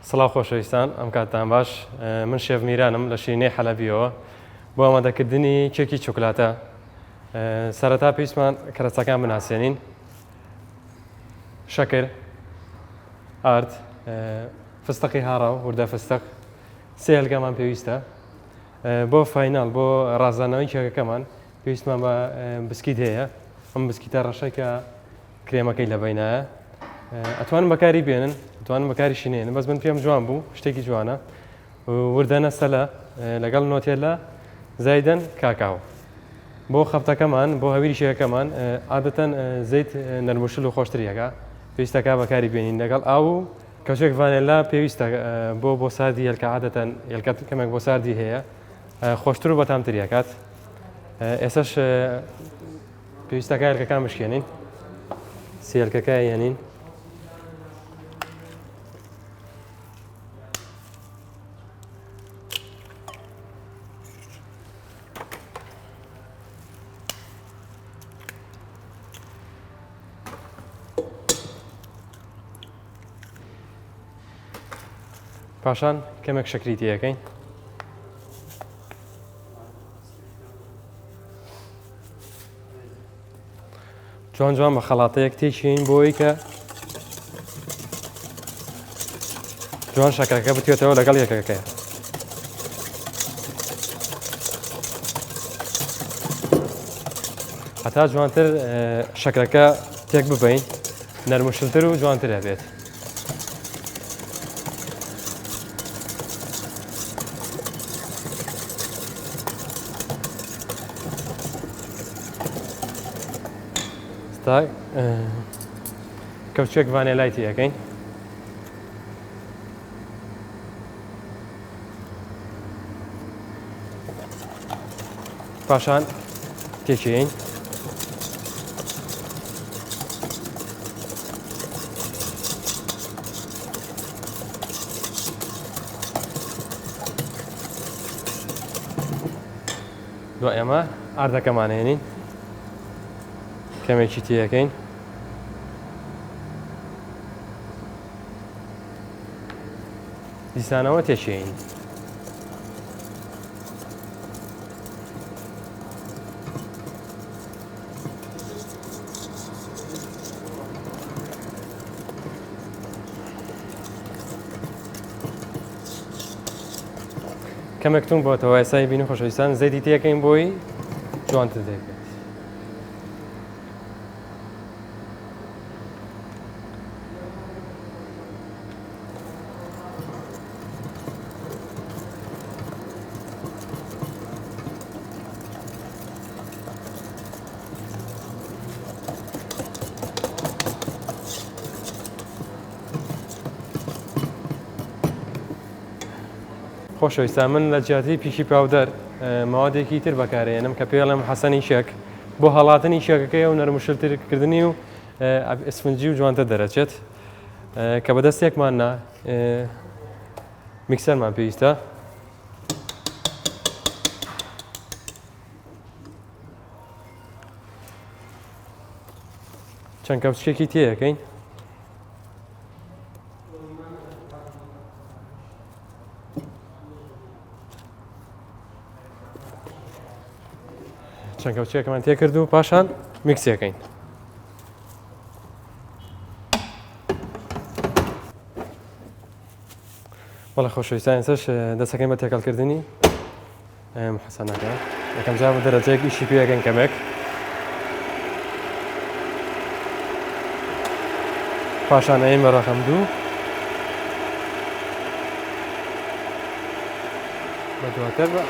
سڵاو خۆشەویستان ئەم کاتتان باش من شێڤ میرانم لە شینەی حەلەبیەوە بۆ ئامادەکردنی کێکی چۆکلاتە سەرەتا پێویستمان کەرەستەکان بناسیێنین شەکر ئارد فستەقی هاڕاو وردە فستەق سێ هەلگامان پێویستە بۆ فایناڵ بۆ ڕازانەوەی کێکەکەمان پێویستمان بە بسکیت هەیە ئەم بسکیتە ڕەشەی کە کرێمەکەی لە بەینایە ئەتوانن بەکاری بێنن ئەتوانن بەکاری شینێنن بەس من پێم جوان بوو شتێکی جوانە وردە نەستەلە لەگەڵ نۆتێلە زایدەن کاکاو بۆ خەفتەکەمان بۆ هەویری شێکەکەمان عادەتەن زەیت نەرموشل و خۆشتریەکە پێویستەکە بەکاری بێنین لەگەڵ ئاو و کەچێک ڤانێلا پێویستە بۆ ساردی هێلکە عادەتەن هێلکەت کەمێک بۆ ساردی هەیە خۆشتر و بەتامتریەکات ئێسش پێویستەکە هێلکەکان بشکێنین سێ هێلکەکە هێنین پاشان کەمێک شەکری تێەکەین جوان جوان بە خەڵاتەیەک تێکین بۆی کە جوان شەکرەکە بتوێتەوە لەگەڵ یەکەکەیە هەتا جوانتر شەکرەکە تێک ببین نەرموشتر و جوانتر هەبێت کەوچێک ڤانێلای تێەکەین پاشان تێکین دوای ئێمە ئاردەکەمان هێنین کەمێکی تێەکەین دیسانەوە تێشین کەمێک تون بۆتەوە ئێسای بینی خۆشەویستان زەیتی تێەکەین بۆی جوانتر دێکێت خۆشەویستان من لە جیاتی پیشی پاودەر ماوەدێکی تر بەکارێنم کە پێڵم حەسەنی شێک بۆ هەڵاتنی شێکەکەی و نەرموشترکردنی و ئەسفنجی و جوانتە دەرەچێت کە بەدەستێکماننا میکسەرمان پێویستە چەند کەوچێکی تێەکەین چەند کەوچێکمان تێکرد و پاشان میکسیەکەین وەڵە خۆشەویستان ئێستش دەستەکەین بە تێکەڵکردنی حەسەنەکە یەکەم جار بە دەرەجەیەک ئیشی پێەکەین کەمێک پاشان ئەین بە ڕەقەم دوو بە دواتر بە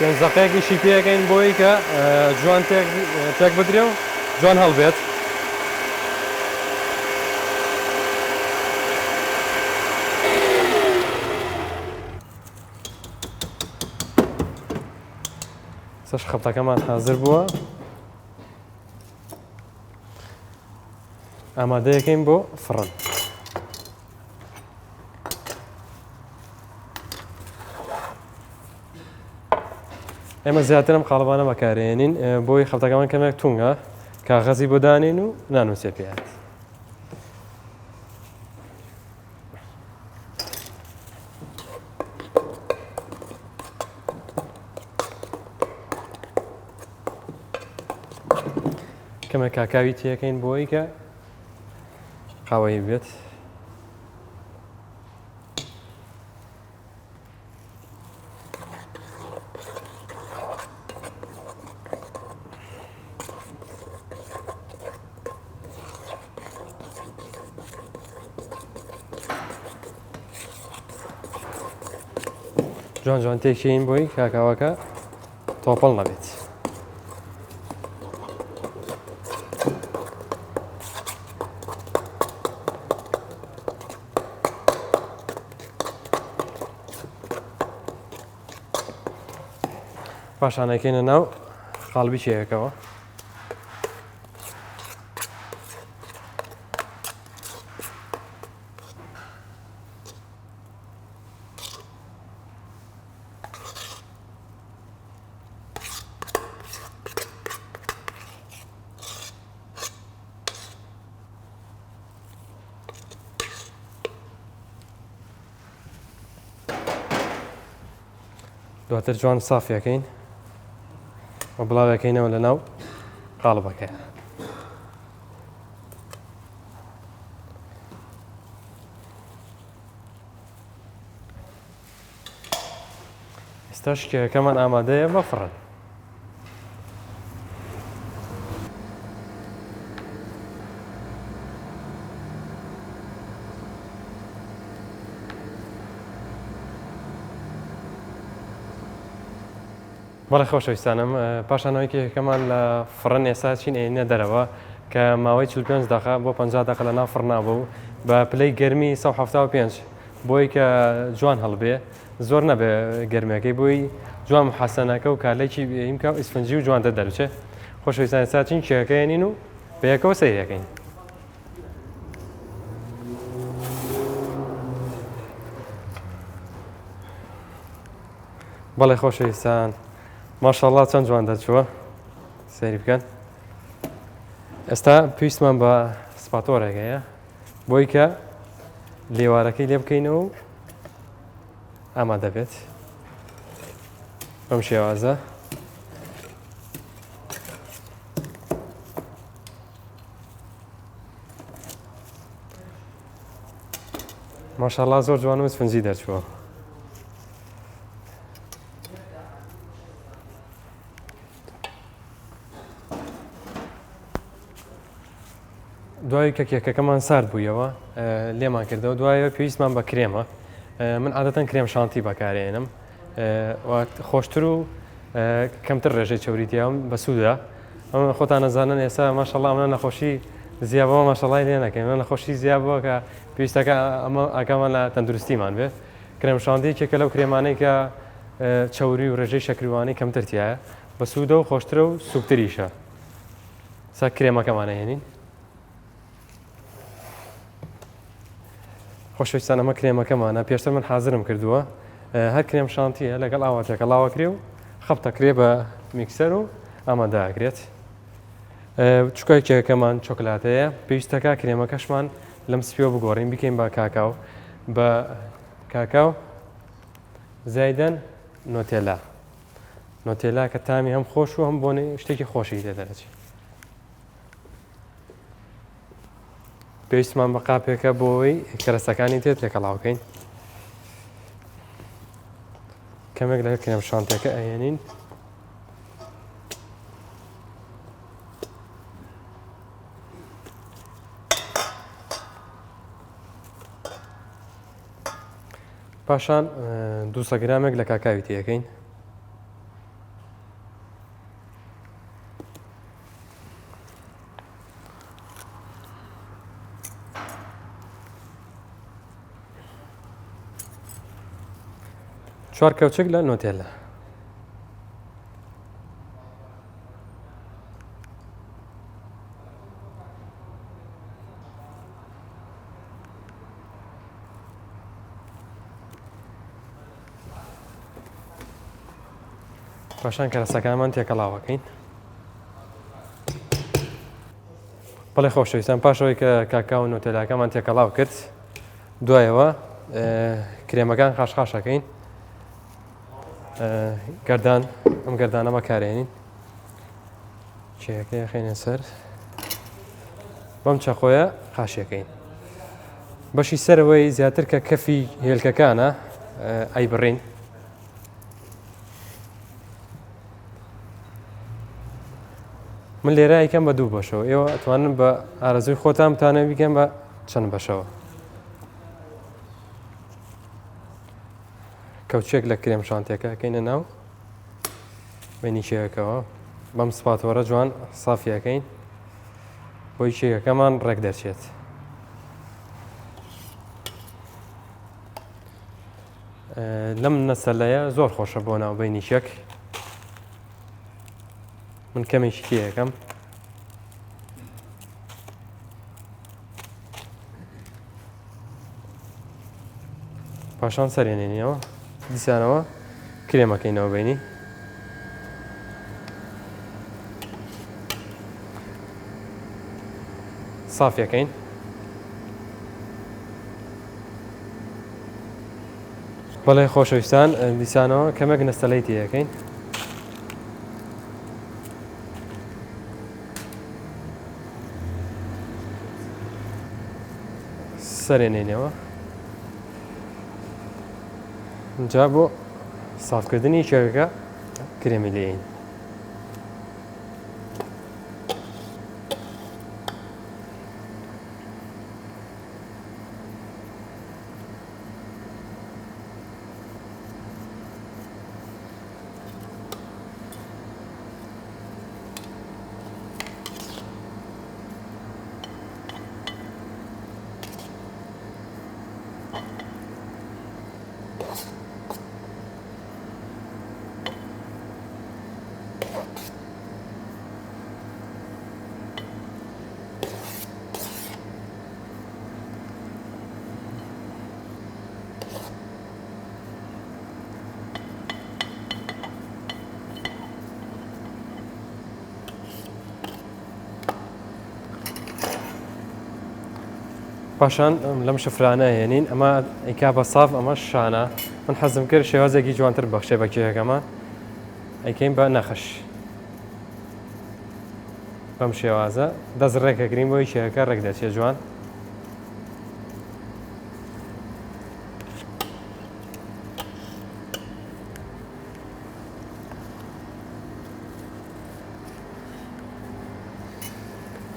پێنجدەقەیەکیشی پێەکەین بۆی کە جوان تێک بدرێ و جوان هەڵبێت سەش خەڵتەکەمان حازر بووە ئامادەیەکەین بۆ فڕن. ئێمە زیاترم قاڵبانە بەکارێنین بۆی خەڵتەکەمان کەمێک تونگە کاغەزی بۆ دانین و نانووسێ پێات. کەمە کاکاوی تێەکەین بۆی کە قاوەی بێت. جوان جوان تێکشین بۆی کاکاوەکە تۆپەڵ نەبێت. پاشانەکەینە ناو قاڵبی چێەکەەوە. دواتر جوان سافیەکەین و بڵاوەکەینەوە لە ناو قاڵبەکە. ئێستا شکێکەکەمان ئامادەیە بەفڕن. بەڵێ خۆشەویستانم پاشانەوەی کێکەکەمان لە فڕن ئێستا چین ئێنە دەرەوە کە ماوەی 45 دقیقە بۆ 50 دقیقە لە ناو فڕنا بوو بە پلەی گەرمی 175 بۆی کە جوان هەڵبێ زۆر نەبێ گەرمەکەی بۆی جوان حەسەنەکە و کارلێکی ئیمکە ئیسفنجی و جوانتە دەرچێت. خۆشەویستان ئێستا چین کێکەکەێنین و بەیەکەوە سەیرەکەین. بەڵێ خۆشەویستان ماشەڵڵا چەند جوان دەچووە سەیری بکەن. ئێستا پێویستمان بە سپاتۆرێکەیە بۆی کە لێوارەکەی لێ بکەینەوە و ئامادە بێت بەم شێوازە. ماشەڵڵا زۆر جوان و سفنجی دەرچووە. دوای کە کێکەکەمان سارد بوویەوە لێمان کردەوە دوایە پێویستمان بە کرێمە. من عادەتەن کرێم شانتی بەکارێنم خۆشتر و کەمتر ڕێژەی چەوریتیاوم بە سوودا. ئەمە خۆتان نەزانن ئێستا ماشەڵڵا ئەمە نەخۆشی زیابەوە ماشەڵڵای لێ نەکەین ئەمە نەخۆشی زیابەوە کە پێویستەکە ئەمە ئاکامان لە تەندروستیمان بێت. کرێم شانتیەکێکە لەو کرێمانەی کە چەوری و ڕێژەی شەکروانی کەمترتیایە بە سوودە و خۆشترە و سوکتریشە. سا کرێمەکەمانە هێنین. خۆشەویستان ئەمە کرێمەکەمانە پێشتر من حازرم کردووە هەر کرێم شانتیە لەگەڵ ئاواتێکە لاوەکرێ و خەفتەکرێ بە میکسەر و ئامادەکرێت. چووکای کێکەکەمان چۆکلاتەیە پێویستەکە کرێمەکەشمان لەم سپیۆ بگۆڕین بکەین بە کاکاو بە کاکاو زایدەن نۆتێلا کە تامی هەم خۆش و هەم بۆنی شتێکی خۆشی تێدەچێت. پێویستمان بە قاپێکە بۆەوەی کەرەستەکانی تێ تێکەڵاوکەین. کەمێک لە کرێم شانتێکە ئەهێنین. پاشان 200 گرامێک لە کاکاوی تێەکەین. چوار کەوچک لە نۆتێلا. پاشان کەرەسەکانمان تێکەڵاوەکەین. بەڵێ خۆشەویستان، پاشەوەی کە کاکاو و نوتێلاکەمان تێکەڵاو کرد، دوایەوە کرێمەکان خاشخاشەکەین. گەردان ئەم گەردانە بەکارێنین، چێەکەی خێنە سەر، بەم چەخۆیە خاشیەکەین. بەشی سەرەوەی زیاتر کە کەفی هێلکەکانە ئەیبڕین. من لێرە یکەم بە دوو بەشەوە، ئێوە ئەتوانن بە ئارەزوی خۆتان بتانە بیکەن بە چەند بەشەوە. کەوچێک لە کرێم شانتێکە ئەکەینە ناو بینی چێەکەوە، بەم سپاتۆرە جوان سافیەکەین بۆی چێەکەمان ڕێک دەرچێت. لەم نەسەلەیە زۆر خۆشە بۆ ناو بینی شێک. من کەمێکی تێیەکەم. پاشان سەرێنێنیەوە، دیسانەوە کرێمەکەینەوە بینی. سافیەکەین. بەڵێ خۆشەویستان، دیسانەوە کەمێک نەستەلەی تێیەکەین. سەرێنێنەوە. جا بۆ سافکردنی چێگەکە کرێمی لێین. پاشان لەم شفرانە هێنین، ئەمە ئەیکا بە ساف، ئەمە شانە. من حەزم کرد شێوازێکی جوانتر بەخشێ بە کێکەکەمان، ئەیکەین بە نەخش. بەم شێوازە دەست ڕێکەگرین بۆی کێکەکە ڕێک دەچێت جوان.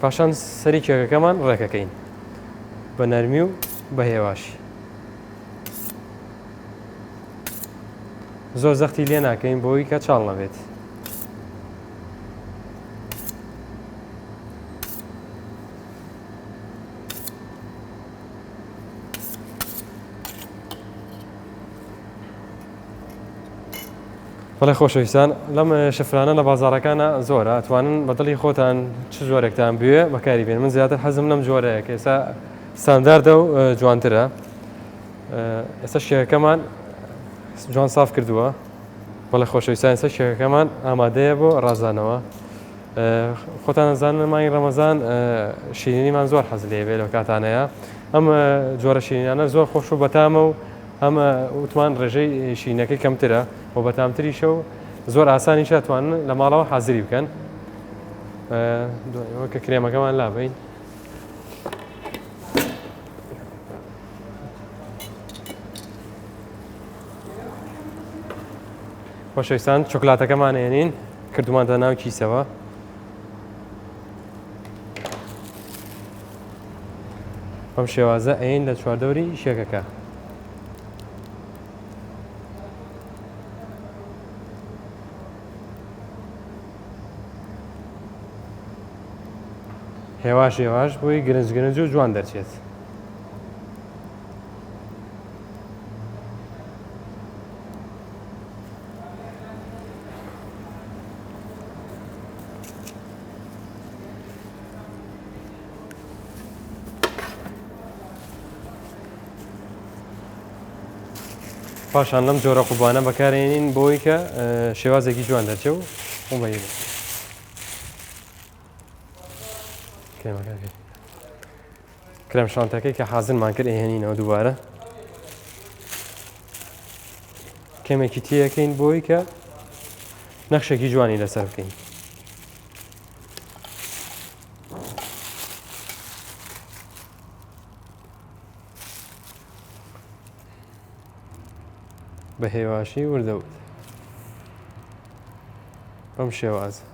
پاشان سەری کێکەکەمان ڕێکەکەین بە نەرمی و بە هێواشی. زۆر زەختی لێ ناکەین بۆی کە چاڵ نەبێت. بەڵێ خۆشەویستان، لەم شفرانە لە بازاڕەکانە زۆرە، ئەتوانن بەدڵی خۆتان چ جۆرێکتان بوێ بەکاری بێن. من زیاتر حەزم لەم جۆرەیە کە ئێستا ستانداردە و جوانترە. ئێستا شێکەکەمان جوان ساف کردووە. بەڵێ خۆشەویستان، ئێستا شێکەکەمان ئامادەیە بۆ ڕازانەوە. خۆتان دەزانن مانگی ڕەمەزان شیرینیمان زۆر حەز لێبێ لەو کاتانەیە. ئەم جۆرە شیرینیانە زۆر خۆش و بەتامە و ئەمە وتمان ڕێژەی شیرینەکەی کەمترە و بەتامتریشە و زۆر ئاسانیشە ئەتوانن لە ماڵەوە حازری بکەن. کە کرێمەکەمان لابین. خۆشەویستان، چۆکلاتەکەمان هێنین، کردومانتە ناو کیسەوە. بەم شێوازە ئەین لە چواردەوری شێکەکە. هێواش هێواش بۆی گرنج گرنج و جوان دەرچێت. پاشان لەم جۆرە قوبانە بەکارێنین بۆی کە شێوازێکی جوان دەرچێ و کرێم شانتەکەی کە حازرمان کرد ئێهێنینەوە دووبارە کەمێکی تیەکەین بۆی کە نەخشێکی جوانی لەسەر بکەین. بە هێواشی وردەوت بەم شێوازە.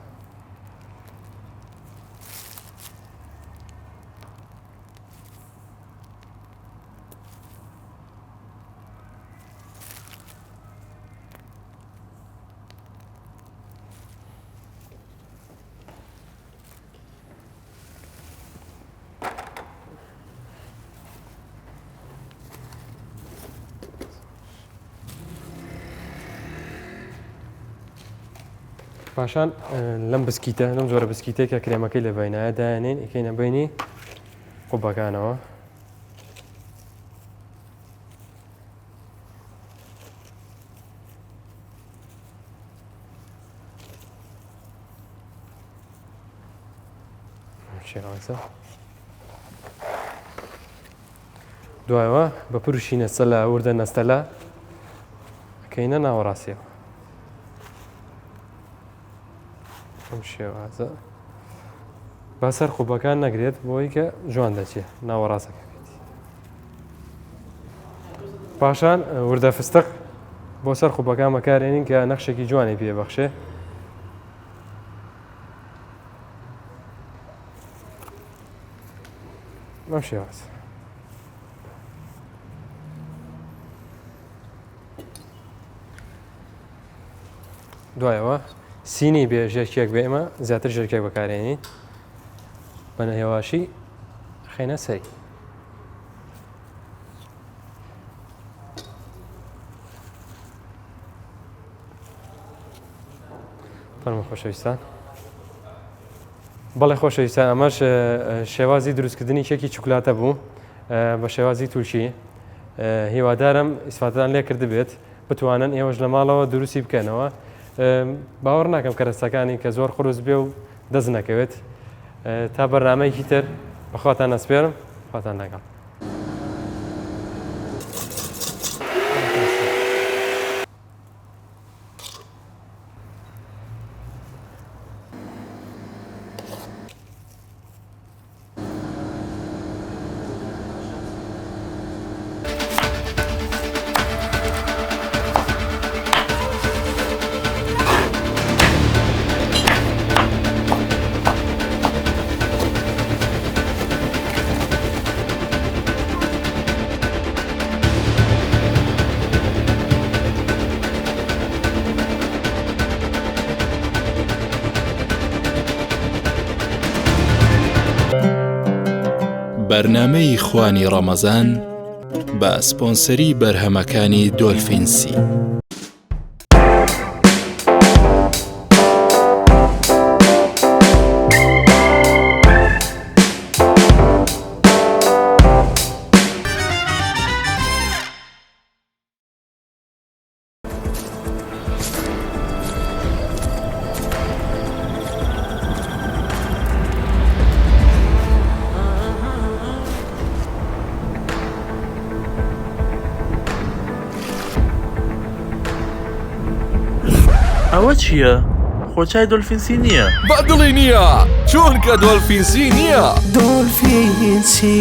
پاشان لەم بسکیتە لەم جۆرە بسکیتێک کە کرێمەکەی لە بینایە دایانێن ئیکەینە بینی قوبەکانەوە. دوایەوە بە پروشی نەستە لە وردە نەستەلا ئەکەینە ناوەڕاستیەوە. شێوازە با سەر خوبەکان نەگرێت بۆی کە جوان دەچێت ناوەڕاستەکە بێت. پاشان وردە فستق بۆ سەر خوبەکان بەکارێنین کە نەخشێکی جوانی پێبەخشێ. بەم شێوازە دوایەوە سینی بێ ژێرکێک بێ ئێمە زیاتر ژێرکێک بەکارێنین بە هێواشی خەینە سەری. فەرموو خۆشەویستان. بەڵێ خۆشەویستان ئەمەش شێوازی دروستکردنی کێکی چوکلاتە بوو بە شێوازی تورکی. هیوادارم ئیسفادەتان لێ کردبێت بتوانن ئێوەش لە ماڵەوە دروستی بکەنەوە. باوەڕ ناکەم کەرەستەکانی کە زۆر قڕوس بێ و دەست نەکەوێت. تا بەرنامەیەکی تر بەخواتان ئەسپێرم، خواتان لەگەڵ. بەرنامەی خوانی ڕەمەزان بە سپۆنسەری بەرهەمەکانی دۆلفینسی. ئەوە چییە؟ خۆچای دۆلفینسی نییە؟ بەدڵی نییە چونکە دۆلفینسی نییە. دۆلفینسی